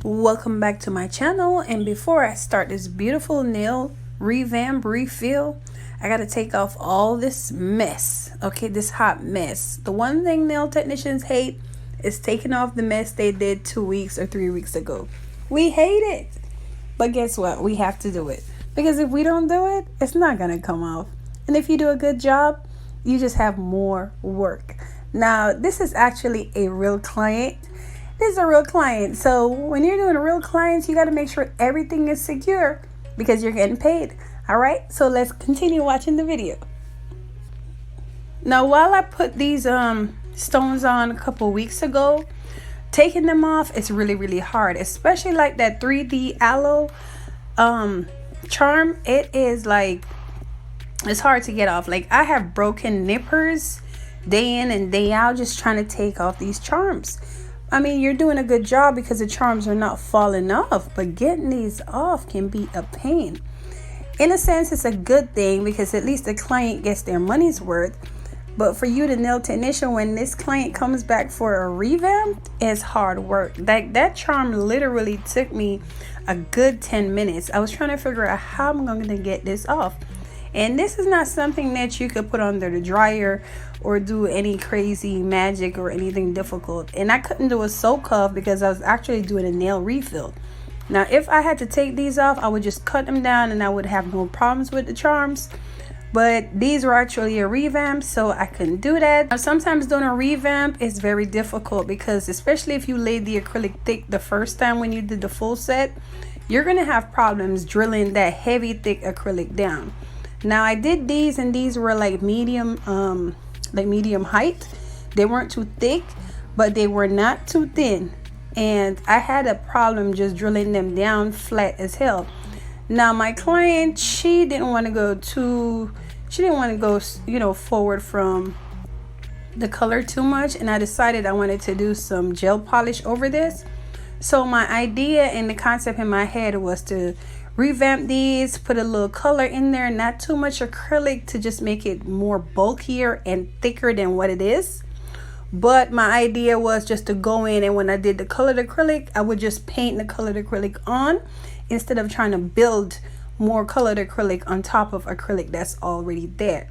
Welcome back to my channel, and before I start this beautiful nail revamp refill, I gotta take off all this mess, okay, this hot mess. The one thing nail technicians hate is taking off the mess they did 2 weeks or 3 weeks ago. We hate it, but guess what? We have to do it, because if we don't do it, it's not gonna come off. And if you do a good job, you just have more work. Now, this is actually a real client. This is a real client. So when you're doing a real client, you got to make sure everything is secure because you're getting paid. All right, so let's continue watching the video. Now, while I put these stones on a couple weeks ago, taking them off is really hard, especially like that 3D aloe charm. It is like, it's hard to get off. Like, I have broken nippers day in and day out just trying to take off these charms. I mean, you're doing a good job because the charms are not falling off, but getting these off can be a pain. In a sense, it's a good thing because at least the client gets their money's worth. But for you, the nail technician, when this client comes back for a revamp, it's hard work. That charm literally took me a good 10 minutes. I was trying to figure out how I'm going to get this off. And this is not something that you could put under the dryer or do any crazy magic or anything difficult. And I couldn't do a soak off because I was actually doing a nail refill. Now, if I had to take these off, I would just cut them down and I would have no problems with the charms. But these were actually a revamp, so I couldn't do that. Now, sometimes doing a revamp is very difficult because especially if you laid the acrylic thick the first time when you did the full set, you're going to have problems drilling that heavy thick acrylic down. Now, I did these and these were like medium height. They weren't too thick, but they were not too thin. And I had a problem just drilling them down flat as hell. Now, my client, she didn't want to go forward from the color too much. And I decided I wanted to do some gel polish over this. So my idea and the concept in my head was to revamp these, put a little color in there, not too much acrylic to just make it more bulkier and thicker than what it is. But my idea was just to go in, and when I did the colored acrylic, I would just paint the colored acrylic on instead of trying to build more colored acrylic on top of acrylic that's already there.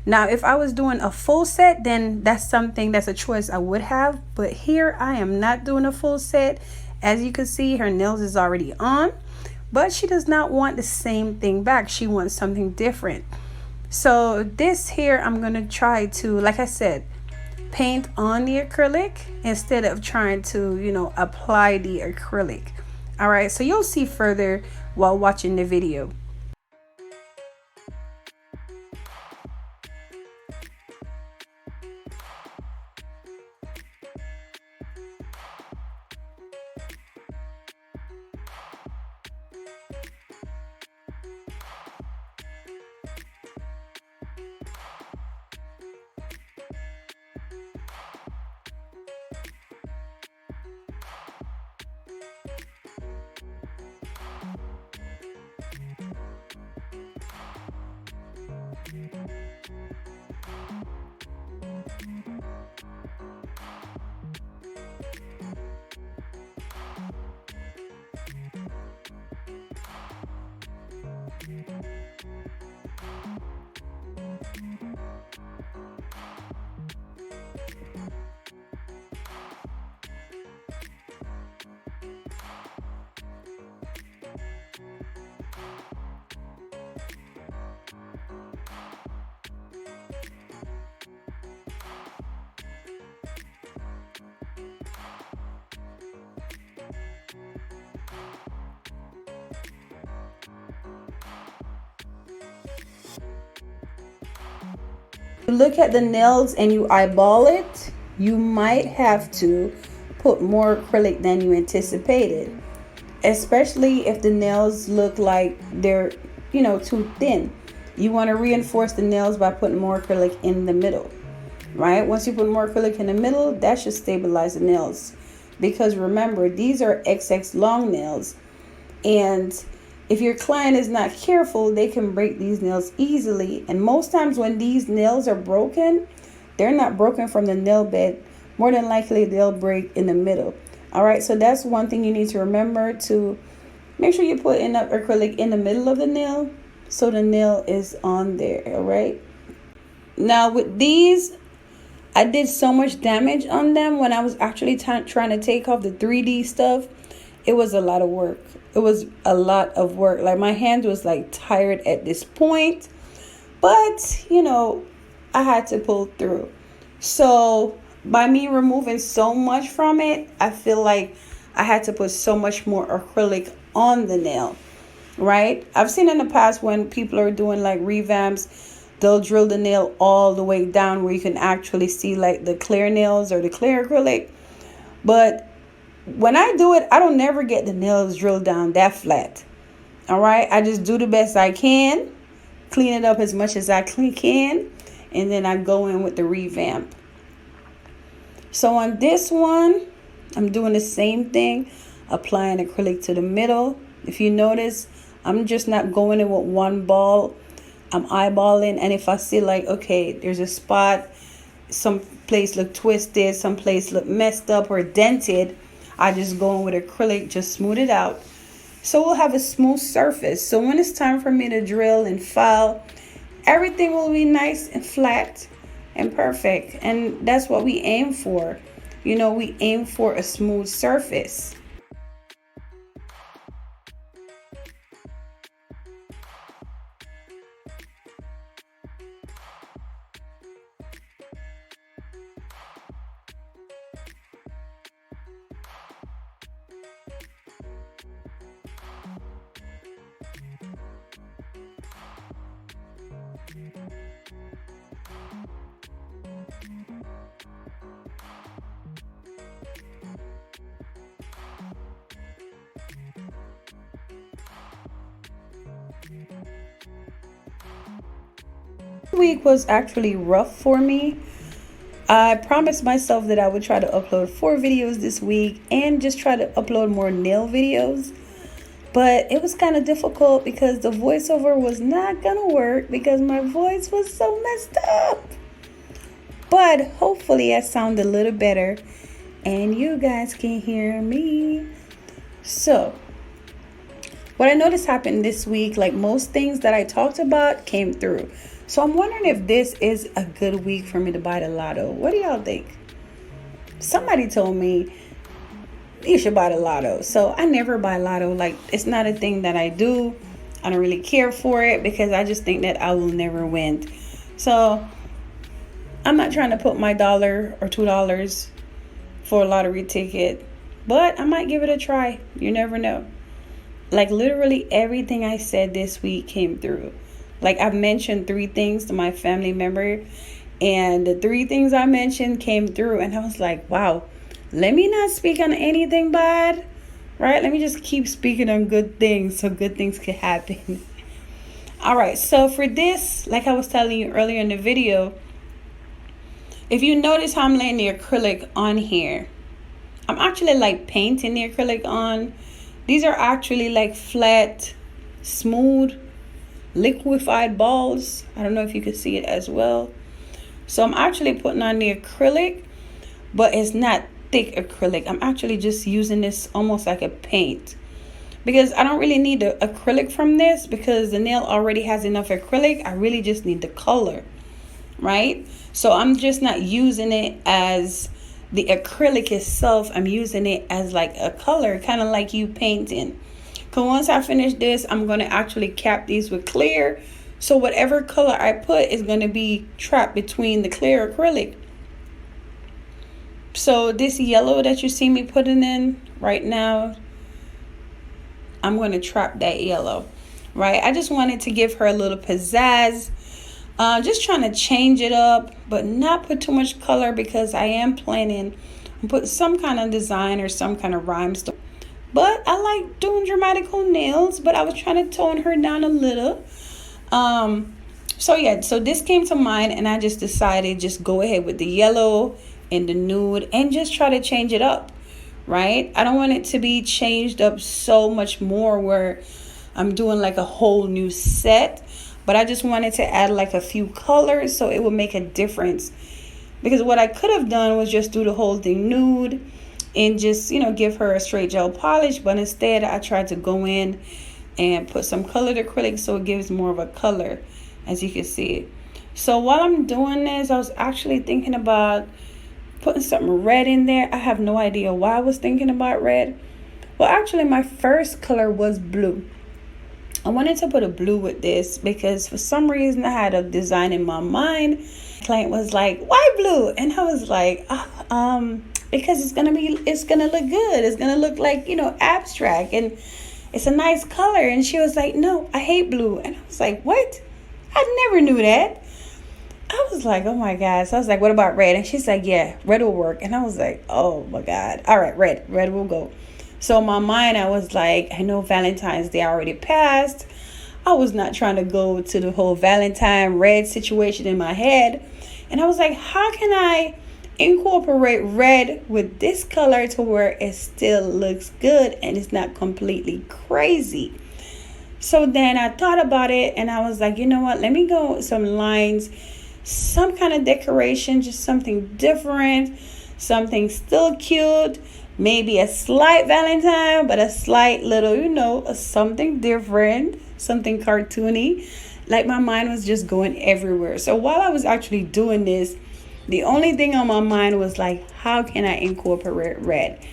Now, if I was doing a full set, then that's a choice I would have. But here I am not doing a full set. As you can see, her nails is already on. But she does not want the same thing back. She wants something different. So this here, I'm going to try to, like I said, paint on the acrylic instead of trying to, apply the acrylic. All right, so you'll see further while watching the video. You look at the nails and you eyeball it, you might have to put more acrylic than you anticipated, especially if the nails look like they're too thin. You want to reinforce the nails by putting more acrylic in the middle, right? Once you put more acrylic in the middle, that should stabilize the nails, because remember, these are XX long nails, and if your client is not careful, they can break these nails easily. And most times when these nails are broken, they're not broken from the nail bed. More than likely, they'll break in the middle. All right, so that's one thing you need to remember, to make sure you put enough acrylic in the middle of the nail so the nail is on there. All right. Now with these, I did so much damage on them when I was actually trying to take off the 3D stuff. It was a lot of work. It was a lot of work. Like my hand was like tired at this point, but you know, I had to pull through. So by me removing so much from it, I feel like I had to put so much more acrylic on the nail, right? I've seen in the past when people are doing like revamps, they'll drill the nail all the way down where you can actually see like the clear nails or the clear acrylic. But when I do it, I don't never get the nails drilled down that flat. All right. I just do the best I can, clean it up as much as I can, and then I go in with the revamp. So on this one, I'm doing the same thing, applying acrylic to the middle. If you notice, I'm just not going in with one ball. I'm eyeballing, and if I see like, okay, there's a spot, some place look twisted, some place look messed up or dented, I just go in with acrylic, just smooth it out. So we'll have a smooth surface. So when it's time for me to drill and file, everything will be nice and flat and perfect. And that's what we aim for. You know, we aim for a smooth surface. Week was actually rough for me. I promised myself that I would try to upload 4 videos this week and just try to upload more nail videos, but it was kind of difficult because the voiceover was not gonna work because my voice was so messed up. But hopefully I sound a little better and you guys can hear me. So what I noticed happened this week, like most things that I talked about came through. So I'm wondering if this is a good week for me to buy the lotto. What do y'all think? Somebody told me you should buy the lotto. So I never buy lotto. Like, it's not a thing that I do. I don't really care for it because I just think that I will never win. So I'm not trying to put my $1 or $2 for a lottery ticket, but I might give it a try. You never know. Like literally everything I said this week came through. Like I've mentioned 3 things to my family member, and the 3 things I mentioned came through, and I was like, wow, let me not speak on anything bad, right? Let me just keep speaking on good things so good things can happen. All right, so for this, like I was telling you earlier in the video, if you notice how I'm laying the acrylic on here, I'm actually like painting the acrylic on. These are actually like flat, smooth, liquefied balls. I don't know if you can see it as well. So I'm actually putting on the acrylic, but it's not thick acrylic. I'm actually just using this almost like a paint because I don't really need the acrylic from this because the nail already has enough acrylic. I really just need the color, right? So I'm just not using it as the acrylic itself. I'm using it as like a color, kind of like you painting. Because once I finish this, I'm going to actually cap these with clear. So whatever color I put is going to be trapped between the clear acrylic. So this yellow that you see me putting in right now, I'm going to trap that yellow, right? I just wanted to give her a little pizzazz. Just trying to change it up, but not put too much color because I am planning on put some kind of design or some kind of rhinestone. But I like doing dramatical nails, but I was trying to tone her down a little. So yeah, so this came to mind and I just decided just go ahead with the yellow and the nude and just try to change it up, right? I don't want it to be changed up so much more where I'm doing like a whole new set, but I just wanted to add like a few colors so it would make a difference. Because what I could have done was just do the whole thing nude and just, give her a straight gel polish. But instead I tried to go in and put some colored acrylic so it gives more of a color, as you can see. So while I'm doing this, I was actually thinking about putting something red in there. I have no idea why I was thinking about red. Well, actually my first color was blue. I wanted to put a blue with this because for some reason I had a design in my mind. The client was like, why blue? And I was like, because it's gonna look good. It's gonna look like, abstract, and it's a nice color. And she was like, no, I hate blue. And I was like, what? I never knew that. I was like, oh my God. So I was like, what about red? And she's like, yeah, red will work. And I was like, oh my God. All right, red will go. So in my mind, I was like, I know Valentine's Day already passed. I was not trying to go to the whole Valentine red situation in my head. And I was like, how can I incorporate red with this color to where it still looks good and it's not completely crazy? So then I thought about it and I was like, you know what? Let me go with some lines, some kind of decoration, just something different, something still cute. Maybe a slight Valentine, but a slight little, something different, something cartoony. Like my mind was just going everywhere. So while I was actually doing this, the only thing on my mind was like, how can I incorporate red,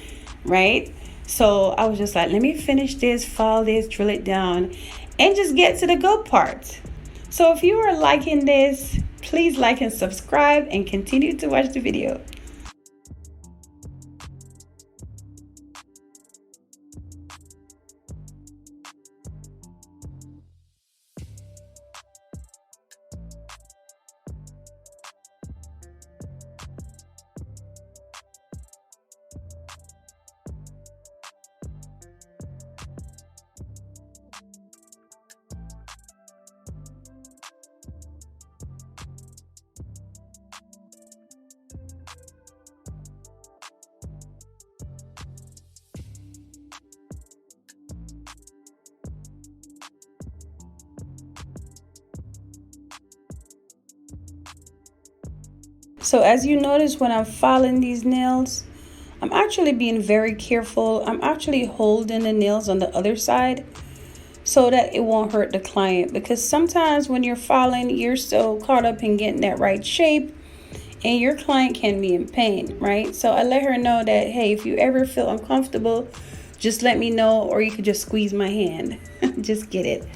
right? So I was just like, let me finish this, file this, drill it down, and just get to the good part. So if you are liking this, please like and subscribe and continue to watch the video. So as you notice, when I'm filing these nails, I'm actually being very careful. I'm actually holding the nails on the other side so that it won't hurt the client, because sometimes when you're filing, you're so caught up in getting that right shape and your client can be in pain, right? So I let her know that, hey, if you ever feel uncomfortable, just let me know, or you could just squeeze my hand. Just get it.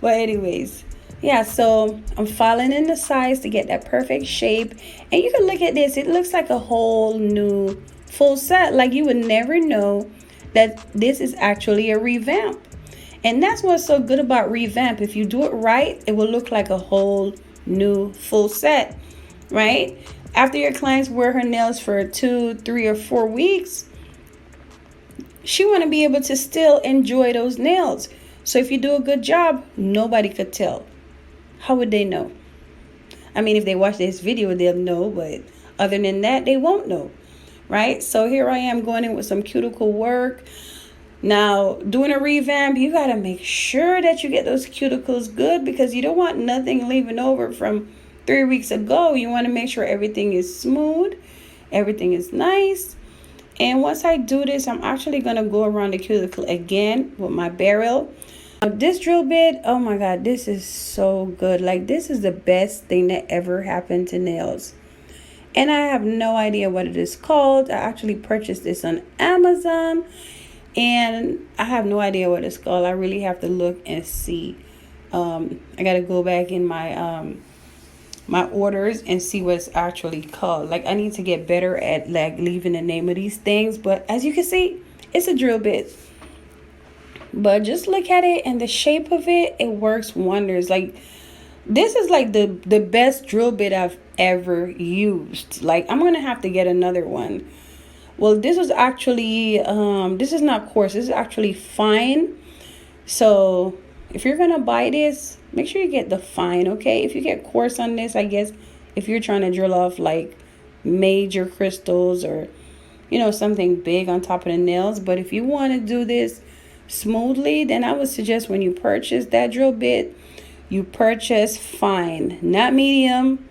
But anyways, yeah, so I'm filing in the sides to get that perfect shape. And you can look at this. It looks like a whole new full set. Like you would never know that this is actually a revamp. And that's what's so good about Revamp. If you do it right, it will look like a whole new full set, right? After your clients wear her nails for 2, 3, or 4 weeks, she want to be able to still enjoy those nails. So if you do a good job, nobody could tell. How would they know? I mean, if they watch this video, they'll know, but other than that, they won't know, right? So here I am going in with some cuticle work. Now, doing a revamp, you got to make sure that you get those cuticles good, because you don't want nothing leaving over from 3 weeks ago. You want to make sure everything is smooth, everything is nice. And once I do this, I'm actually going to go around the cuticle again with my barrel. This drill bit, oh my God, this is so good. Like, this is the best thing that ever happened to nails. And I have no idea what it is called. I actually purchased this on Amazon, and I have no idea what it's called. I really have to look and see. I got to go back in my my orders and see what it's actually called. Like, I need to get better at like leaving the name of these things. But as you can see, it's a drill bit. But just look at it and the shape of it, it works wonders. Like, this is like the best drill bit I've ever used. Like, I'm gonna have to get another one. Well, this is actually this is not coarse, this is actually fine. So if you're gonna buy this, make sure you get the fine, okay? If you get coarse on this, I guess if you're trying to drill off like major crystals or, you know, something big on top of the nails. But if you want to do this smoothly, then I would suggest when you purchase that drill bit, you purchase fine, not medium.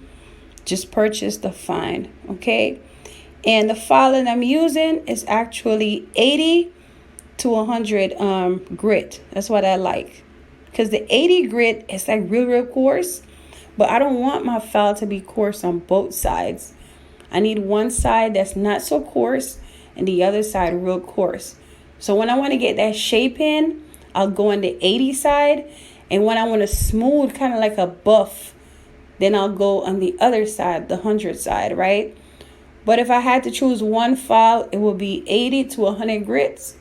Just purchase the fine, okay? And the file that I'm using is actually 80 to 100 grit. That's what I like, because the 80 grit is like real coarse, but I don't want my file to be coarse on both sides. I need one side that's not so coarse and the other side real coarse. So when I want to get that shape in, I'll go on the 80 side, and when I want to smooth, kind of like a buff, then I'll go on the other side, the 100 side, right? But if I had to choose one file, it would be 80 to 100 grits,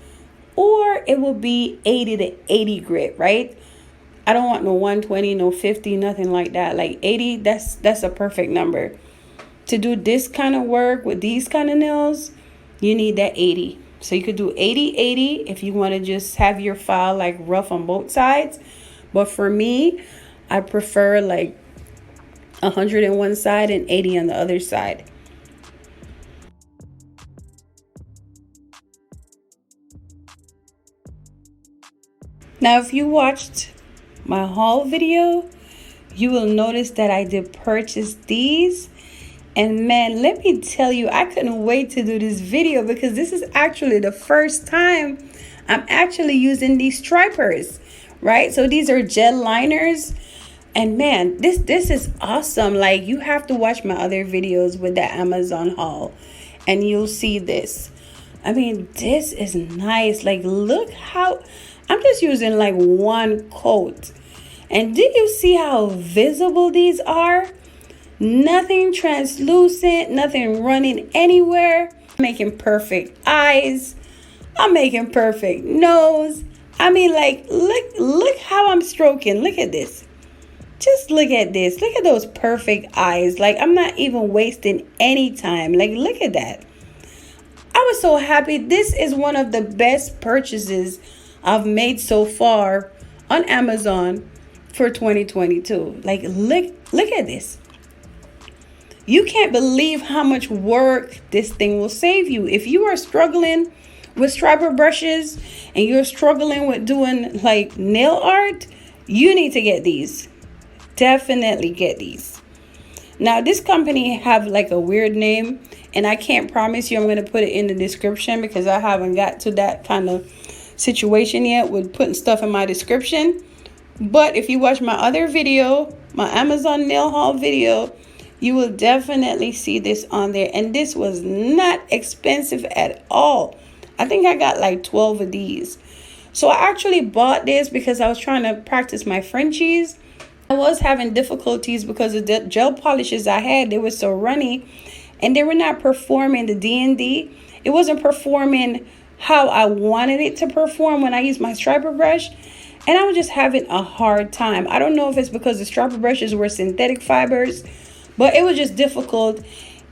or it will be 80 to 80 grit, right? I don't want no 120, no 50, nothing like that. Like 80, that's a perfect number. To do this kind of work with these kind of nails, you need that 80. So you could do 80 if you want to just have your file like rough on both sides. But for me, I prefer like 100 on one side and 80 on the other side. Now, if you watched my haul video, you will notice that I did purchase these. And man, let me tell you, I couldn't wait to do this video because this is actually the first time I'm actually using these stripers, right? So these are gel liners. And man, this is awesome. Like, you have to watch my other videos with that Amazon haul and you'll see this. I mean, this is nice. Like, look how I'm just using like one coat. And did you see how visible these are? Nothing translucent, nothing running anywhere. I'm making perfect eyes. I'm making perfect nose. I mean, like, look how I'm stroking. Look at this. Just look at this. Look at those perfect eyes. Like, I'm not even wasting any time. Like, look at that. I was so happy. This is one of the best purchases I've made so far on Amazon for 2022. Like, look at this. You can't believe how much work this thing will save you. If you are struggling with striper brushes and you're struggling with doing like nail art, you need to get these. Definitely get these. Now, this company have like a weird name, and I can't promise you I'm going to put it in the description because I haven't got to that kind of situation yet with putting stuff in my description. But if you watch my other video, my Amazon nail haul video, you will definitely see this on there. And this was not expensive at all. I think I got like 12 of these. So I actually bought this because I was trying to practice my Frenchies. I was having difficulties because of the gel polishes I had. They were so runny and they were not performing the D&D. It wasn't performing how I wanted it to perform when I used my striper brush. And I was just having a hard time. I don't know if it's because the striper brushes were synthetic fibers, but it was just difficult.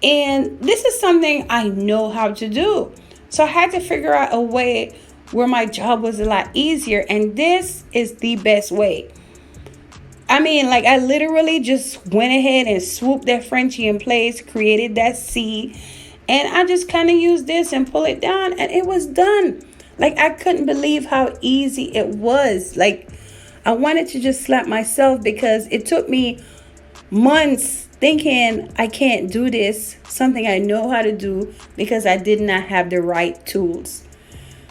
And this is something I know how to do. So I had to figure out a way where my job was a lot easier. And this is the best way. I mean, like, I literally just went ahead and swooped that Frenchie in place, created that C. And I just kind of used this and pull it down and it was done. Like, I couldn't believe how easy it was. Like, I wanted to just slap myself because it took me months thinking I can't do this, something I know how to do, because I did not have the right tools.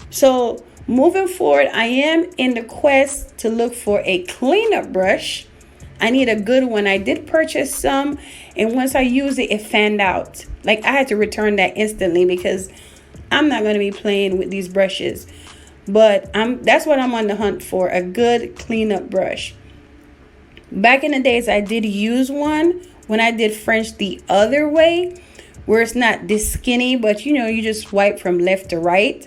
So moving forward, I am in the quest to look for a cleanup brush. I need a good one. I did purchase some, and once I used it, it fanned out. Like, I had to return that instantly because I'm not going to be playing with these brushes. But that's what I'm on the hunt for, a good cleanup brush. Back in the days, I did use one when I did French the other way, where it's not this skinny, but you know, you just swipe from left to right.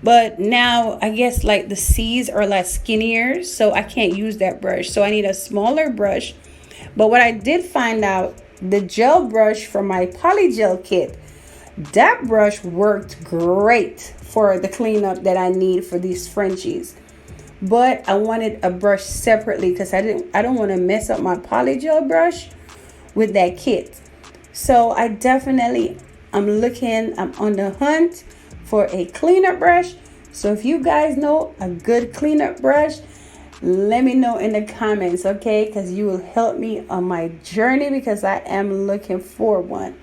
But now I guess like the C's are a lot skinnier, so I can't use that brush. So I need a smaller brush. But what I did find out, the gel brush from my polygel kit, that brush worked great for the cleanup that I need for these Frenchies. But I wanted a brush separately because I don't want to mess up my polygel brush with that kit. So I definitely I'm on the hunt for a cleanup brush. So if you guys know a good cleanup brush, let me know in the comments, okay? Because you will help me on my journey because I am looking for one.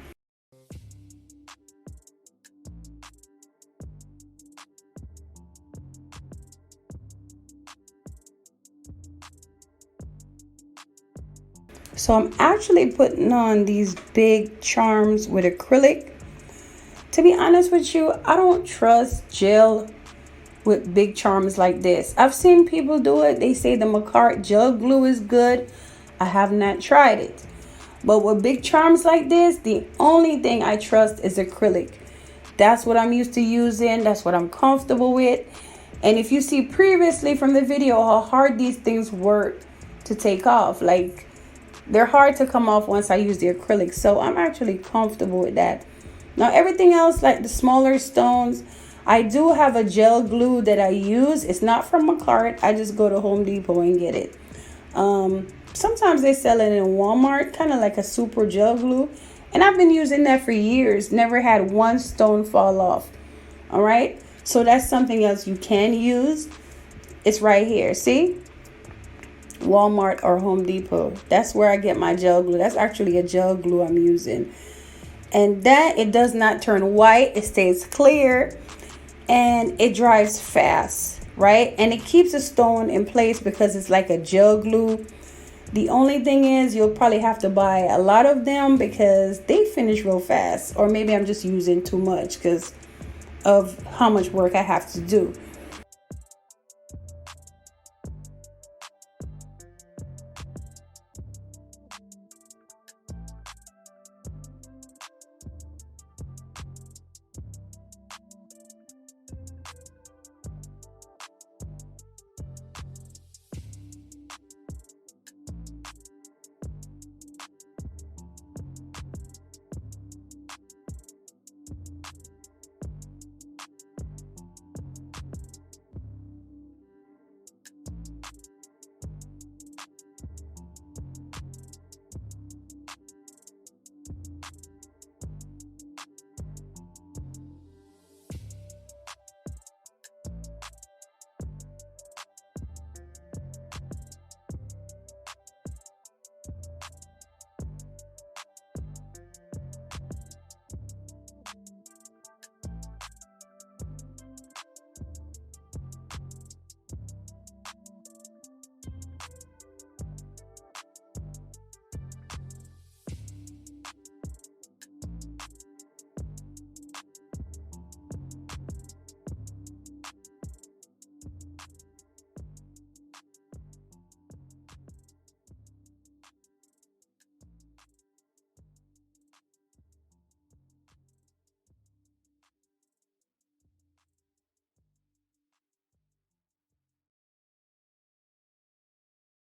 So I'm actually putting on these big charms with acrylic. To be honest with you, I don't trust gel with big charms like this. I've seen people do it. They say the Macart gel glue is good. I have not tried it. But with big charms like this, the only thing I trust is acrylic. That's what I'm used to using. That's what I'm comfortable with. And if you see previously from the video how hard these things work to take off, like they're hard to come off once I use the acrylic. So I'm actually comfortable with that. Now everything else, like the smaller stones, I do have a gel glue that I use. It's not from Macart. I just go to Home Depot and get it. Sometimes they sell it in Walmart, kind of like a super gel glue. And I've been using that for years. Never had one stone fall off. All right. So that's something else you can use. It's right here. See? Walmart or Home Depot. That's where I get my gel glue. That's actually a gel glue I'm using. And that, it does not turn white. It stays clear. And it dries fast. Right? And it keeps the stone in place because it's like a gel glue. The only thing is you'll probably have to buy a lot of them because they finish real fast. Or maybe I'm just using too much because of how much work I have to do.